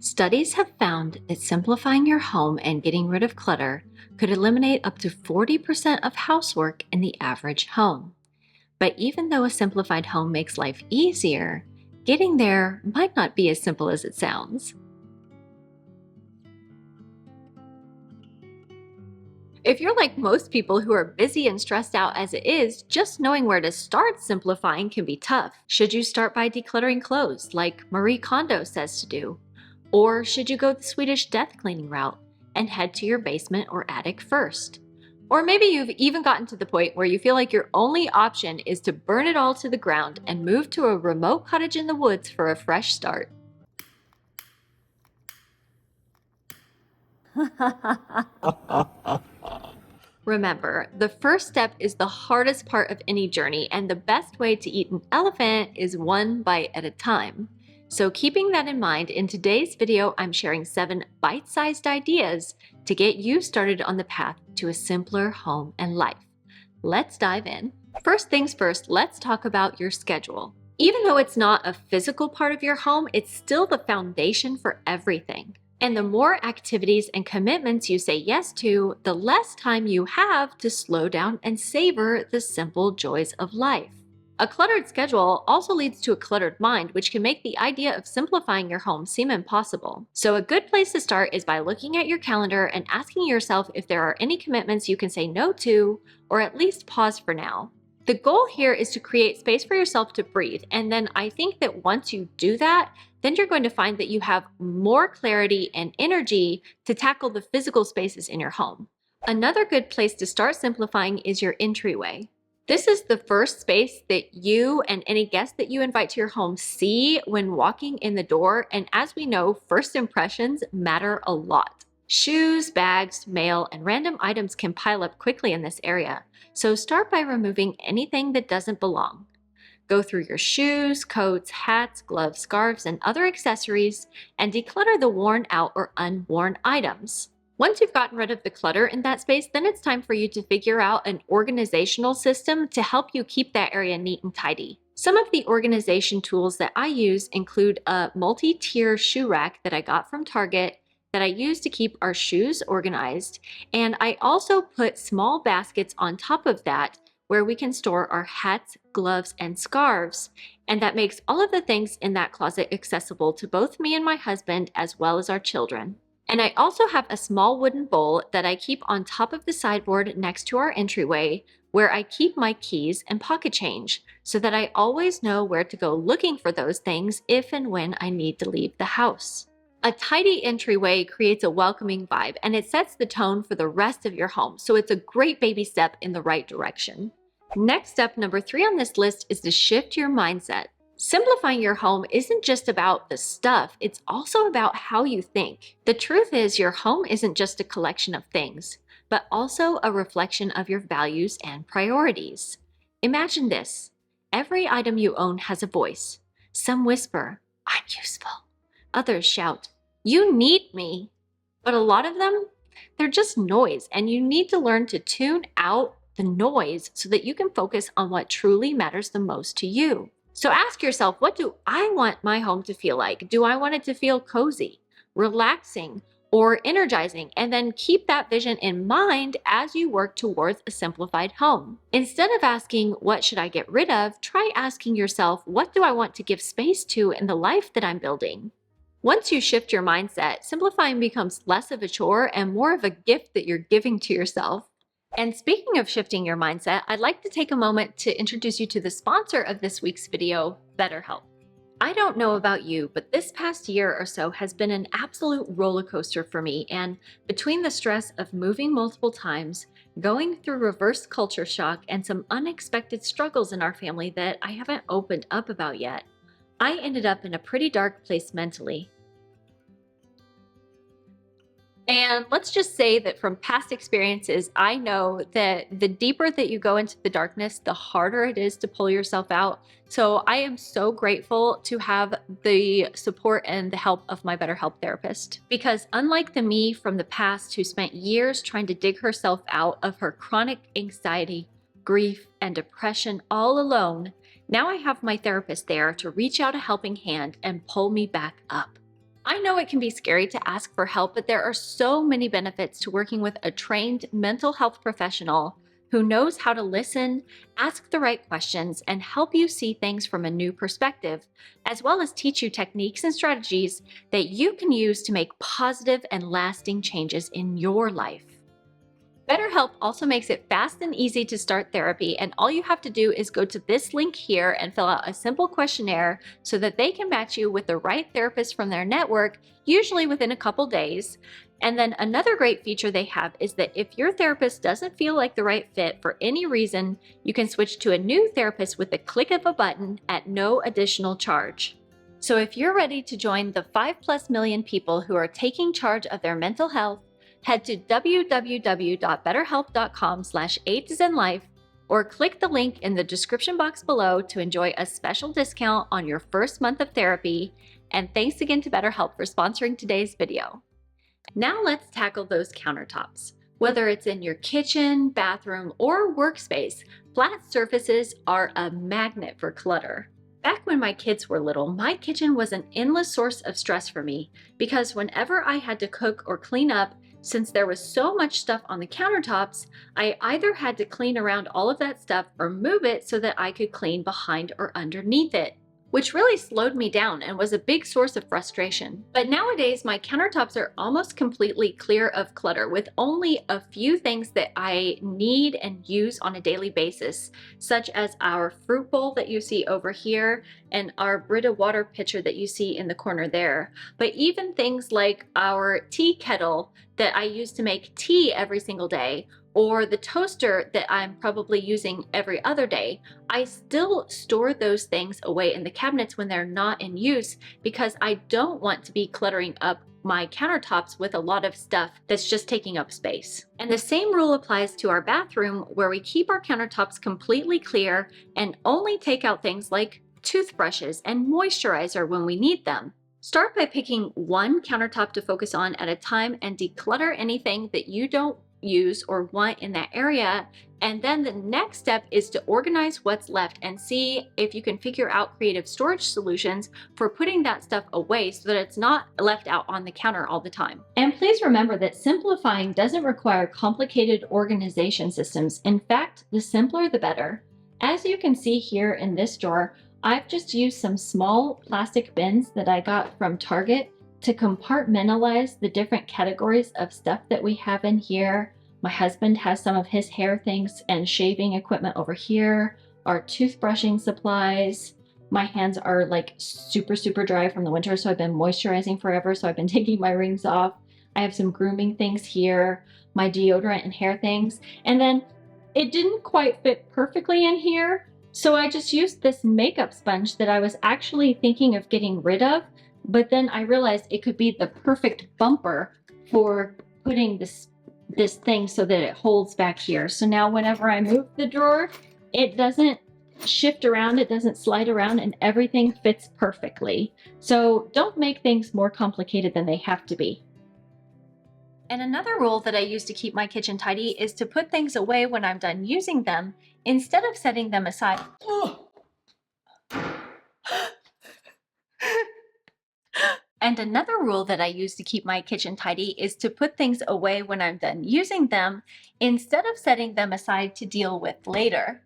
Studies have found that simplifying your home and getting rid of clutter could eliminate up to 40% of housework in the average home. But even though a simplified home makes life easier, getting there might not be as simple as it sounds. If you're like most people who are busy and stressed out as it is, just knowing where to start simplifying can be tough. Should you start by decluttering clothes, like Marie Kondo says to do? Or should you go the Swedish death cleaning route and head to your basement or attic first? Or maybe you've even gotten to the point where you feel like your only option is to burn it all to the ground and move to a remote cottage in the woods for a fresh start. Remember, the first step is the hardest part of any journey, and the best way to eat an elephant is one bite at a time. So keeping that in mind, in today's video, I'm sharing 7 bite-sized ideas to get you started on the path to a simpler home and life. Let's dive in. First things first, let's talk about your schedule. Even though it's not a physical part of your home, it's still the foundation for everything. And the more activities and commitments you say yes to, the less time you have to slow down and savor the simple joys of life. A cluttered schedule also leads to a cluttered mind, which can make the idea of simplifying your home seem impossible. So a good place to start is by looking at your calendar and asking yourself if there are any commitments you can say no to, or at least pause for now. The goal here is to create space for yourself to breathe, and then I think that once you do that, then you're going to find that you have more clarity and energy to tackle the physical spaces in your home. Another good place to start simplifying is your entryway. This is the first space that you and any guest that you invite to your home see when walking in the door, and as we know, first impressions matter a lot. Shoes, bags, mail, and random items can pile up quickly in this area, so start by removing anything that doesn't belong. Go through your shoes, coats, hats, gloves, scarves, and other accessories, and declutter the worn out or unworn items. Once you've gotten rid of the clutter in that space, then it's time for you to figure out an organizational system to help you keep that area neat and tidy. Some of the organization tools that I use include a multi-tier shoe rack that I got from Target that I use to keep our shoes organized, and I also put small baskets on top of that where we can store our hats, gloves, and scarves, and that makes all of the things in that closet accessible to both me and my husband as well as our children. And I also have a small wooden bowl that I keep on top of the sideboard next to our entryway where I keep my keys and pocket change so that I always know where to go looking for those things if and when I need to leave the house. A tidy entryway creates a welcoming vibe, and it sets the tone for the rest of your home, so it's a great baby step in the right direction. Next step, number 3 on this list, is to shift your mindset. Simplifying your home isn't just about the stuff, it's also about how you think. The truth is, your home isn't just a collection of things, but also a reflection of your values and priorities. Imagine this: every item you own has a voice. Some whisper, "I'm useful." Others shout, "You need me." But a lot of them, they're just noise, and you need to learn to tune out the noise so that you can focus on what truly matters the most to you. So ask yourself, what do I want my home to feel like? Do I want it to feel cozy, relaxing, or energizing? And then keep that vision in mind as you work towards a simplified home. Instead of asking, what should I get rid of? Try asking yourself, what do I want to give space to in the life that I'm building? Once you shift your mindset, simplifying becomes less of a chore and more of a gift that you're giving to yourself. And speaking of shifting your mindset, I'd like to take a moment to introduce you to the sponsor of this week's video, BetterHelp. I don't know about you, but this past year or so has been an absolute roller coaster for me, and between the stress of moving multiple times, going through reverse culture shock, and some unexpected struggles in our family that I haven't opened up about yet, I ended up in a pretty dark place mentally. And let's just say that from past experiences, I know that the deeper that you go into the darkness, the harder it is to pull yourself out. So I am so grateful to have the support and the help of my BetterHelp therapist. Because unlike the me from the past who spent years trying to dig herself out of her chronic anxiety, grief, and depression all alone, now I have my therapist there to reach out a helping hand and pull me back up. I know it can be scary to ask for help, but there are so many benefits to working with a trained mental health professional who knows how to listen, ask the right questions, and help you see things from a new perspective, as well as teach you techniques and strategies that you can use to make positive and lasting changes in your life. BetterHelp also makes it fast and easy to start therapy, and all you have to do is go to this link here and fill out a simple questionnaire so that they can match you with the right therapist from their network, usually within a couple days. And then another great feature they have is that if your therapist doesn't feel like the right fit for any reason, you can switch to a new therapist with the click of a button at no additional charge. So if you're ready to join the 5+ million people who are taking charge of their mental health, head to www.betterhelp.com/8sinlife or click the link in the description box below to enjoy a special discount on your first month of therapy. And thanks again to BetterHelp for sponsoring today's video. Now let's tackle those countertops. Whether it's in your kitchen, bathroom, or workspace, flat surfaces are a magnet for clutter. Back when my kids were little, my kitchen was an endless source of stress for me because whenever I had to cook or clean up, since there was so much stuff on the countertops, I either had to clean around all of that stuff or move it so that I could clean behind or underneath it, which really slowed me down and was a big source of frustration. But nowadays, my countertops are almost completely clear of clutter with only a few things that I need and use on a daily basis, such as our fruit bowl that you see over here and our Brita water pitcher that you see in the corner there. But even things like our tea kettle that I use to make tea every single day, or the toaster that I'm probably using every other day, I still store those things away in the cabinets when they're not in use because I don't want to be cluttering up my countertops with a lot of stuff that's just taking up space. And the same rule applies to our bathroom, where we keep our countertops completely clear and only take out things like toothbrushes and moisturizer when we need them. Start by picking one countertop to focus on at a time and declutter anything that you don't use or want in that area. And then the next step is to organize what's left and see if you can figure out creative storage solutions for putting that stuff away so that it's not left out on the counter all the time. And please remember that simplifying doesn't require complicated organization systems. In fact, the simpler the better. As you can see here in this drawer, I've just used some small plastic bins that I got from Target to compartmentalize the different categories of stuff that we have in here. My husband has some of his hair things and shaving equipment over here, our toothbrushing supplies. My hands are like super dry from the winter, so I've been moisturizing forever, so I've been taking my rings off. I have some grooming things here, my deodorant and hair things, and then it didn't quite fit perfectly in here, so I just used this makeup sponge that I was actually thinking of getting rid of, but then I realized it could be the perfect bumper for putting this thing so that it holds back here. So now whenever I move the drawer, it doesn't shift around, it doesn't slide around, and everything fits perfectly. So don't make things more complicated than they have to be. And another rule that I use to keep my kitchen tidy is to put things away when I'm done using them instead of setting them aside. And another rule that I use to keep my kitchen tidy is to put things away when I'm done using them instead of setting them aside to deal with later.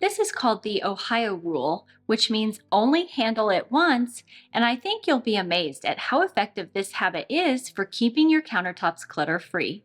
This is called the Ohio rule, which means only handle it once, and I think you'll be amazed at how effective this habit is for keeping your countertops clutter-free.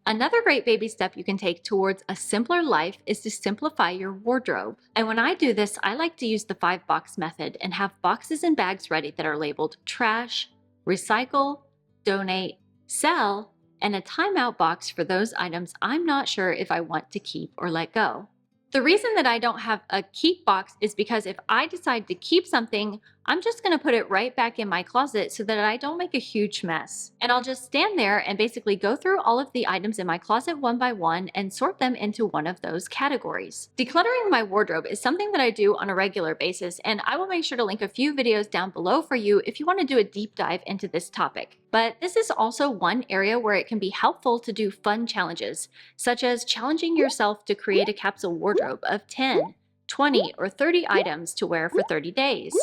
Another great baby step you can take towards a simpler life is to simplify your wardrobe. And when I do this, I like to use the 5-box method and have boxes and bags ready that are labeled trash, recycle, donate, sell, and a timeout box for those items I'm not sure if I want to keep or let go. The reason that I don't have a keep box is because if I decide to keep something, I'm just going to put it right back in my closet so that I don't make a huge mess. And I'll just stand there and basically go through all of the items in my closet one by one and sort them into one of those categories. Decluttering my wardrobe is something that I do on a regular basis, and I will make sure to link a few videos down below for you if you want to do a deep dive into this topic. But this is also one area where it can be helpful to do fun challenges, such as challenging yourself to create a capsule wardrobe of 10, 20 or 30 items to wear for 30 days.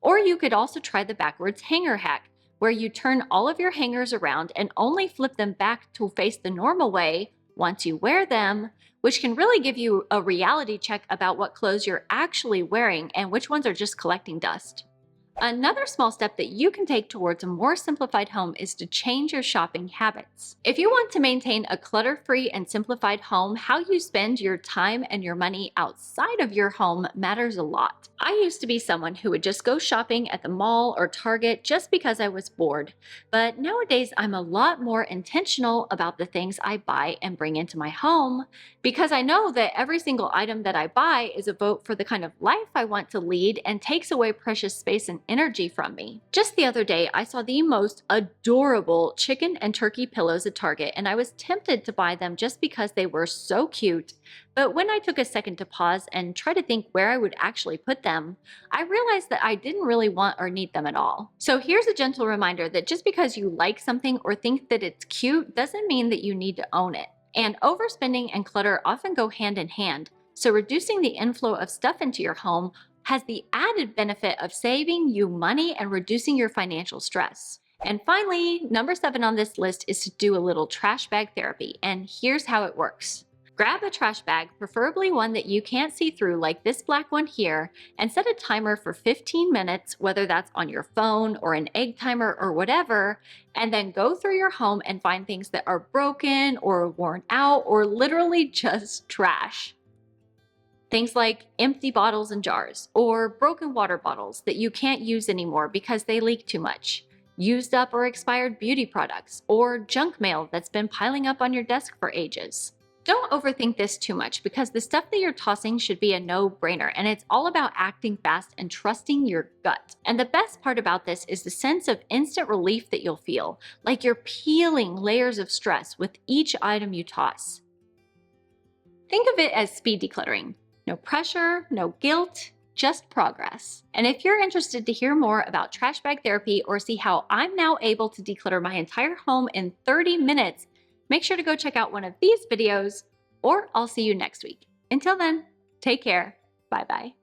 Or you could also try the backwards hanger hack, where you turn all of your hangers around and only flip them back to face the normal way once you wear them, which can really give you a reality check about what clothes you're actually wearing and which ones are just collecting dust. Another small step that you can take towards a more simplified home is to change your shopping habits. If you want to maintain a clutter-free and simplified home, how you spend your time and your money outside of your home matters a lot. I used to be someone who would just go shopping at the mall or Target just because I was bored, but nowadays I'm a lot more intentional about the things I buy and bring into my home, because I know that every single item that I buy is a vote for the kind of life I want to lead and takes away precious space and energy from me. Just the other day, I saw the most adorable chicken and turkey pillows at Target, and I was tempted to buy them just because they were so cute. But when I took a second to pause and try to think where I would actually put them, I realized that I didn't really want or need them at all. So here's a gentle reminder that just because you like something or think that it's cute doesn't mean that you need to own it. And overspending and clutter often go hand in hand, so reducing the inflow of stuff into your home has the added benefit of saving you money and reducing your financial stress. And finally, number 7 on this list is to do a little trash bag therapy, and here's how it works. Grab a trash bag, preferably one that you can't see through like this black one here, and set a timer for 15 minutes, whether that's on your phone or an egg timer or whatever, and then go through your home and find things that are broken or worn out or literally just trash. Things like empty bottles and jars, or broken water bottles that you can't use anymore because they leak too much, used up or expired beauty products, or junk mail that's been piling up on your desk for ages. Don't overthink this too much, because the stuff that you're tossing should be a no-brainer, and it's all about acting fast and trusting your gut. And the best part about this is the sense of instant relief that you'll feel, like you're peeling layers of stress with each item you toss. Think of it as speed decluttering. No pressure, no guilt, just progress. And if you're interested to hear more about trash bag therapy or see how I'm now able to declutter my entire home in 30 minutes, make sure to go check out one of these videos, or I'll see you next week. Until then, take care. Bye-bye.